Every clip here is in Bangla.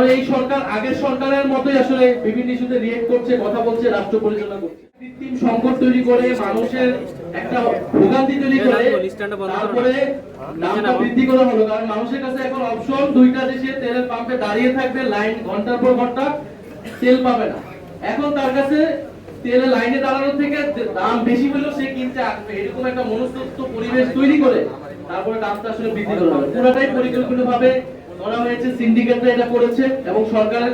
এই সরকার আগের সরকারের মতোই আসলে বিভিন্ন ইস্যুতে রিয়েক্ট করছে, কথা বলছে, রাষ্ট্র পরিচালনা করছে। কৃত্রিম সংকট তৈরি করে মানুষের একটা ভোগান্তি তৈরি করে তারপরে দামটা বৃদ্ধি করা হলো। কারণ মানুষের কাছে এখন অপশন দুইটা, দেশে তেলের পাম্পে দাঁড়িয়ে থাকবে, লাইন ঘন্টার পর ঘন্টা তেল পাবে না। এখন তার কাছে তেলের লাইনে দাঁড়ানোর থেকে দাম বেশি হলেও সে কিনতে আসবে, এরকম একটা মনস্তত্ত্ব পরিবেশ তৈরি করে তারপরে দামটা আসলে বৃদ্ধি করা হবে। পুরোটাই পরিকল্পিতভাবে করা হয়েছে, সিন্ডিকেটরা এটা করেছে এবং সরকারের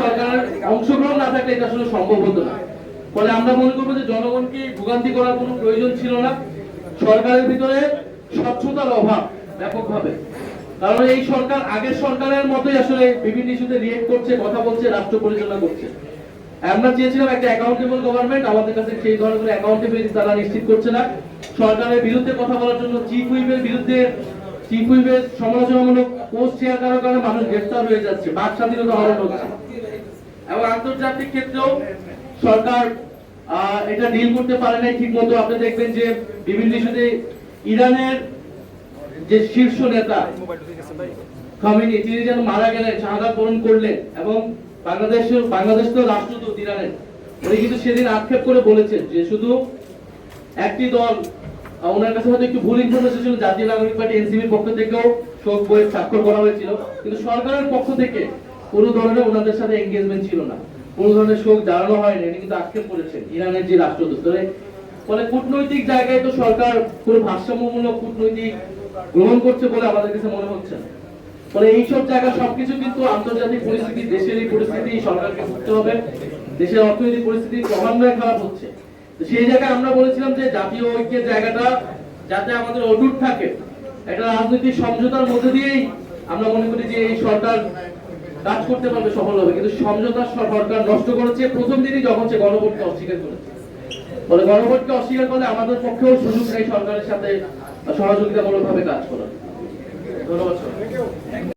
সরকারের অংশগ্রহণ না থাকলে এটা আসলে সম্ভব হতো না। ফলে আমরা মনে করবো যে জনগণকে ভোগান্তি করার কোনো প্রয়োজন ছিল না। সরকারের ভিতরে স্বচ্ছতার অভাব ব্যাপকভাবে, কারণ এই সরকার আগের সরকারের মতোই আসলে বিভিন্ন ইস্যুতে রিয়েক্ট করছে, কথা বলছে, রাষ্ট্র পরিচালনা করছে। আমরা চেয়েছিলাম একটা অ্যাকাউন্টেবল গভর্নমেন্ট, আমাদের কাছে সেই ধরনের অ্যাকাউন্টেবিলিটি তারা নিশ্চিত করছে না। সরকারের বিরুদ্ধে কথা বলার জন্য চিফ হুইপের সমালোচনামূলক পোস্ট শেয়ার করার কারণে মানুষ গ্রেফতার হয়ে যাচ্ছে, বাক স্বাধীনতা হরণ হচ্ছে। এবং আন্তর্জাতিক ক্ষেত্রেও সরকার এটা ডিল করতে পারে নাই ঠিক মতো। আপনি দেখবেন যে বিভিন্ন ইস্যুতে ইরানের যে শীর্ষ নেতা খামেনি, তিনি যেন মারা গেলেন, শাহাদাত বরণ করলেন, এবং বাংলাদেশ তো রাষ্ট্রদূত ইরানের, উনি কিন্তু সেদিন আক্ষেপ করে বলেছেন যে শুধু একটি দল, ওনার কাছে হয়তো একটু ভুল ইনফরমেশন ছিল, জাতীয় নাগরিক পার্টি এনসিপির পক্ষ থেকেও শোক বইয়ে স্বাক্ষর করা হয়েছিল, কিন্তু সরকারের পক্ষ থেকে কোনো ধরনের ওনাদের সাথে এনগেজমেন্ট ছিল না, কোনো ধরনের শোক জানানো হয়নি, উনি কিন্তু আক্ষেপ করেছেন ইরানের যে রাষ্ট্রদূত। ফলে কূটনৈতিক জায়গায় তো সরকার কোনো ভারসাম্যমূলক কূটনৈতিক গ্রহণ করছে বলে আমাদের কাছে মনে হচ্ছে না। ফলে এইসব জায়গা সবকিছু কিন্তু আন্তর্জাতিক পরিস্থিতি, দেশের এই পরিস্থিতি সরকারকে বুঝতে হবে। দেশের অর্থনৈতিক পরিস্থিতি ক্রমান্বয়ে খারাপ হচ্ছে, সেই জায়গায় আমরা বলেছিলাম যে জাতীয় ঐক্যের জায়গাটা যাতে আমাদের অটুট থাকে, একটা রাজনৈতিক সমঝোতার মধ্যে দিয়েই আমরা মনে করি যে এই সরকার কাজ করতে পারবে, সফল হবে। কিন্তু সমঝোতা সরকার নষ্ট করেছে প্রথম দিনই, যখন সে গণভোটকে অস্বীকার করেছে। ফলে গণভোটকে অস্বীকার করলে আমাদের পক্ষেও সুযোগ নেই সরকারের সাথে সহযোগিতামূলক ভাবে কাজ করার। ধন্যবাদ।